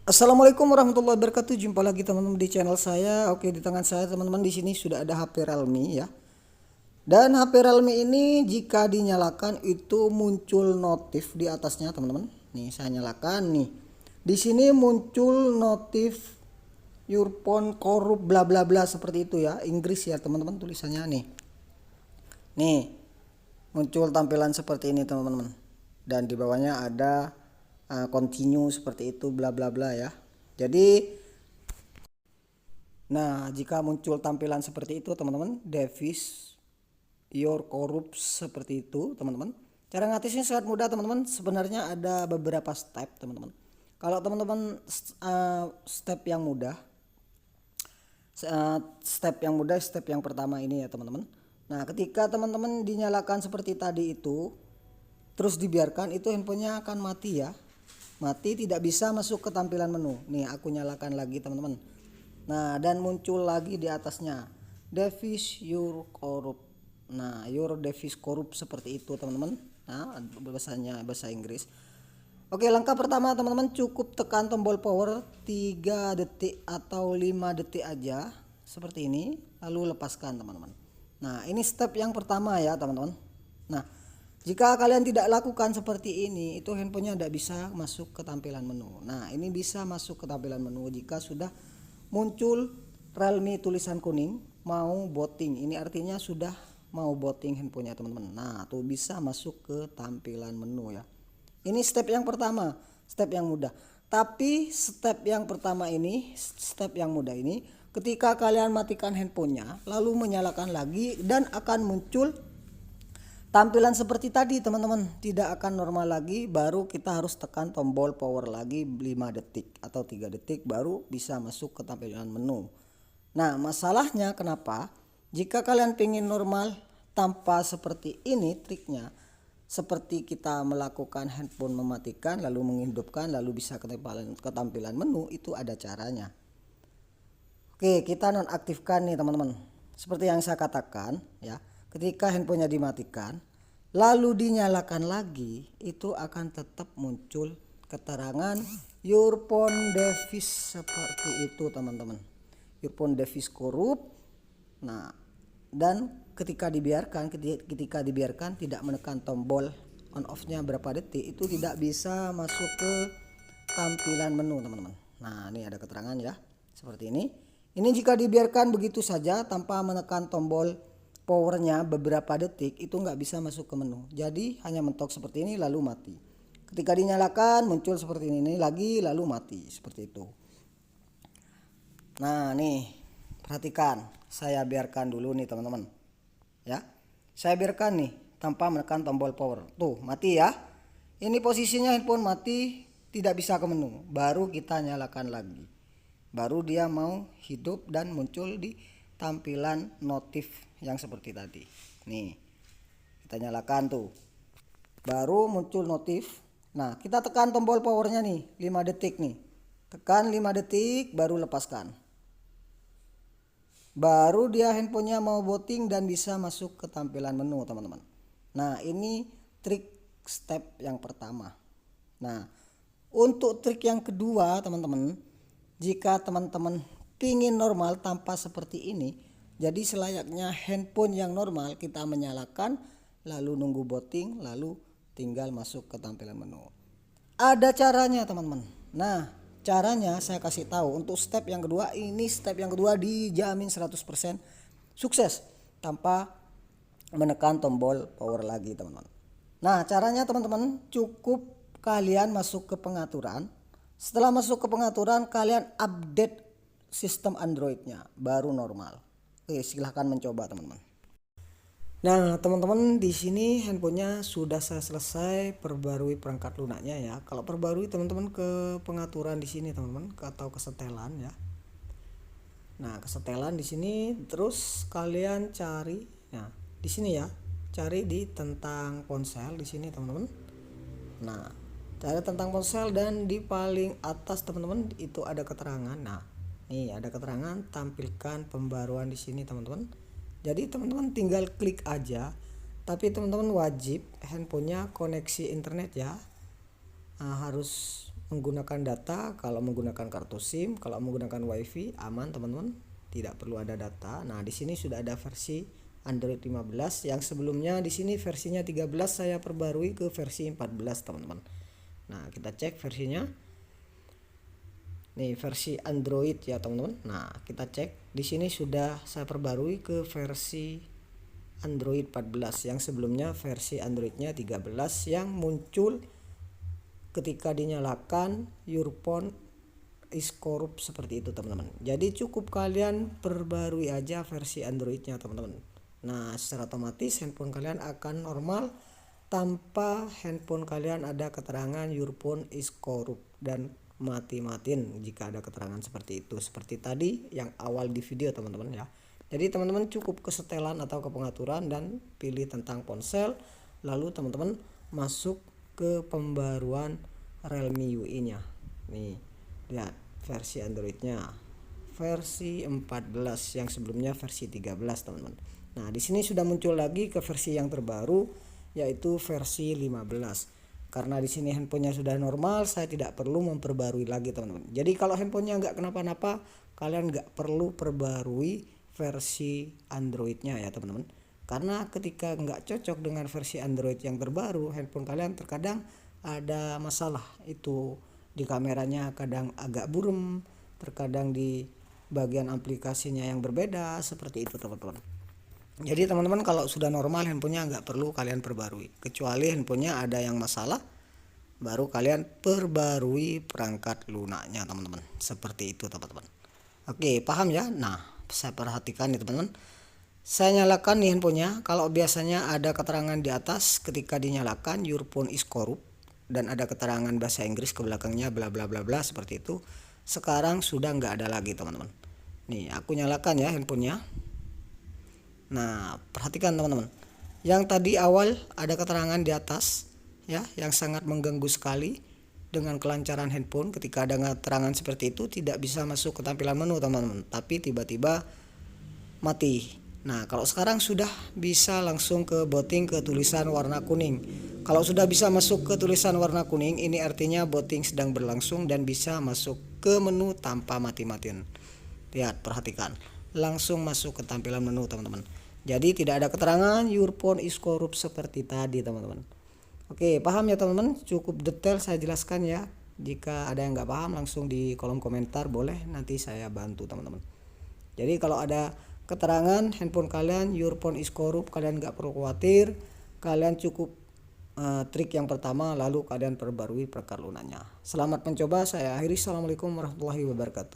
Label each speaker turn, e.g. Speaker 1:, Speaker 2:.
Speaker 1: Assalamualaikum warahmatullahi wabarakatuh. Jumpa lagi teman-teman di channel saya. Oke, di tangan saya teman-teman di sini sudah ada HP Realme ya. Dan HP Realme ini jika dinyalakan itu muncul notif di atasnya teman-teman. Nih saya nyalakan nih. Di sini muncul notif your phone korup bla bla bla seperti itu ya. Inggris ya teman-teman tulisannya nih. Nih muncul tampilan seperti ini teman-teman. Dan di bawahnya ada continue seperti itu bla bla bla ya. Jadi nah jika muncul tampilan seperti itu teman-teman, device your corrupt seperti itu teman-teman. Cara ngatisnya sangat mudah teman-teman. Sebenarnya ada beberapa step teman-teman. Kalau teman-teman step yang mudah, step yang pertama ini ya teman-teman. Nah ketika teman-teman dinyalakan seperti tadi itu, terus dibiarkan, itu handphonenya akan mati ya. Mati, tidak bisa masuk ke tampilan menu. Nih aku nyalakan lagi teman-teman. Nah dan muncul lagi di atasnya device your corrupt. Nah your device corrupt seperti itu teman-teman. Nah bahasa Inggris. Oke, langkah pertama teman-teman cukup tekan tombol power 3 detik atau 5 detik aja seperti ini, lalu lepaskan teman-teman. Nah ini step yang pertama ya teman-teman. Nah jika kalian tidak lakukan seperti ini, itu handphonenya tidak bisa masuk ke tampilan menu. Nah ini bisa masuk ke tampilan menu jika sudah muncul Realme tulisan kuning mau booting. Ini artinya sudah mau booting handphonenya teman-teman. Nah tuh bisa masuk ke tampilan menu ya. Ini step yang pertama, step yang mudah. Tapi step yang pertama ini, step yang mudah ini, ketika kalian matikan handphonenya lalu menyalakan lagi dan akan muncul tampilan seperti tadi teman-teman, tidak akan normal lagi. Baru kita harus tekan tombol power lagi 5 detik atau 3 detik baru bisa masuk ke tampilan menu. Nah masalahnya kenapa? Jika kalian pengen normal tanpa seperti ini triknya, seperti kita melakukan handphone mematikan lalu menghidupkan lalu bisa ke tampilan menu, itu ada caranya. Oke, kita nonaktifkan nih teman-teman. Seperti yang saya katakan ya, ketika handphonenya dimatikan lalu dinyalakan lagi, itu akan tetap muncul keterangan your phone device seperti itu teman-teman. Your phone device corrupt. Nah dan ketika dibiarkan tidak menekan tombol on off-nya berapa detik, itu tidak bisa masuk ke tampilan menu teman-teman. Nah ini ada keterangan ya seperti ini. Ini jika dibiarkan begitu saja tanpa menekan tombol powernya beberapa detik, itu nggak bisa masuk ke menu. Jadi hanya mentok seperti ini lalu mati. Ketika dinyalakan muncul seperti ini lagi lalu mati seperti itu. Nah nih perhatikan, saya biarkan dulu nih teman-teman ya. Saya biarkan nih tanpa menekan tombol power. Tuh mati ya. Ini posisinya handphone mati, tidak bisa ke menu. Baru kita nyalakan lagi, baru dia mau hidup dan muncul di tampilan notif yang seperti tadi. Nih kita nyalakan tuh, baru muncul notif. Nah kita tekan tombol powernya nih 5 detik nih, tekan 5 detik baru lepaskan, baru dia handphonenya mau booting dan bisa masuk ke tampilan menu teman-teman. Nah ini trik step yang pertama. Nah untuk trik yang kedua teman-teman, jika teman-teman pingin normal tanpa seperti ini, jadi selayaknya handphone yang normal kita menyalakan lalu nunggu booting lalu tinggal masuk ke tampilan menu. Ada caranya teman-teman. Nah caranya saya kasih tahu untuk step yang kedua. Ini step yang kedua dijamin 100% sukses tanpa menekan tombol power lagi teman-teman. Nah caranya teman-teman, cukup kalian masuk ke pengaturan. Setelah masuk ke pengaturan, kalian update sistem Androidnya baru normal. Oke, silahkan mencoba teman-teman. Nah teman-teman, di sini handphonenya sudah saya selesai perbarui perangkat lunaknya ya. Kalau perbarui teman-teman ke pengaturan di sini teman-teman, atau kesetelan ya. Nah kesetelan di sini, terus kalian cari, nah di sini ya, cari di tentang ponsel di sini teman-teman. Nah cari tentang ponsel dan di paling atas teman-teman itu ada keterangan. Nah nih ada keterangan tampilkan pembaruan di sini teman-teman. Jadi teman-teman tinggal klik aja, tapi teman-teman wajib handphonenya koneksi internet ya. Nah, harus menggunakan data. Kalau menggunakan kartu SIM, kalau menggunakan WiFi aman teman-teman, tidak perlu ada data. Nah, di sini sudah ada versi Android 15, yang sebelumnya di sini versinya 13, saya perbarui ke versi 14 teman-teman. Nah, kita cek versinya. Nih versi Android ya teman-teman. Nah, kita cek di sini sudah saya perbarui ke versi Android 14, yang sebelumnya versi Androidnya 13 yang muncul ketika dinyalakan your phone is corrupt seperti itu teman-teman. Jadi cukup kalian perbarui aja versi Androidnya teman-teman. Nah, secara otomatis handphone kalian akan normal tanpa handphone kalian ada keterangan your phone is corrupt dan mati-matiin jika ada keterangan seperti itu, seperti tadi yang awal di video teman-teman ya. Jadi teman-teman cukup ke setelan atau ke pengaturan dan pilih tentang ponsel, lalu teman-teman masuk ke pembaruan Realme UI nya. Nih lihat versi Androidnya versi 14, yang sebelumnya versi 13 teman-teman. Nah, di sini sudah muncul lagi ke versi yang terbaru yaitu versi 15. Karena di sini handphonenya sudah normal, saya tidak perlu memperbarui lagi teman-teman. Jadi kalau handphonenya nggak kenapa-napa, kalian nggak perlu perbarui versi Androidnya ya teman-teman. Karena ketika nggak cocok dengan versi Android yang terbaru, handphone kalian terkadang ada masalah. Itu di kameranya kadang agak buram, terkadang di bagian aplikasinya yang berbeda, seperti itu teman-teman. Jadi teman-teman kalau sudah normal handphonenya nggak perlu kalian perbarui, kecuali handphonenya ada yang masalah baru kalian perbarui perangkat lunaknya teman-teman, seperti itu teman-teman. Oke, paham ya? Nah, saya perhatikan nih teman-teman, saya nyalakan nih handphonenya. Kalau biasanya ada keterangan di atas ketika dinyalakan your phone is corrupt dan ada keterangan bahasa Inggris ke belakangnya bla bla bla bla seperti itu, sekarang sudah nggak ada lagi teman-teman. Nih aku nyalakan ya handphonenya. Nah, perhatikan teman-teman. Yang tadi awal ada keterangan di atas ya, yang sangat mengganggu sekali dengan kelancaran handphone. Ketika ada keterangan seperti itu tidak bisa masuk ke tampilan menu teman-teman, tapi tiba-tiba mati. Nah, kalau sekarang sudah bisa langsung ke booting ke tulisan warna kuning. Kalau sudah bisa masuk ke tulisan warna kuning, ini artinya booting sedang berlangsung dan bisa masuk ke menu tanpa mati-matian. Lihat, perhatikan. Langsung masuk ke tampilan menu teman-teman. Jadi tidak ada keterangan your phone is corrupt seperti tadi teman-teman. Oke, paham ya teman-teman? Cukup detail saya jelaskan ya. Jika ada yang nggak paham langsung di kolom komentar boleh, nanti saya bantu teman-teman. Jadi kalau ada keterangan handphone kalian your phone is corrupt, kalian nggak perlu khawatir. Kalian cukup trik yang pertama lalu kalian perbarui perangkat lunaknya. Selamat mencoba, saya akhiri. Assalamualaikum warahmatullahi wabarakatuh.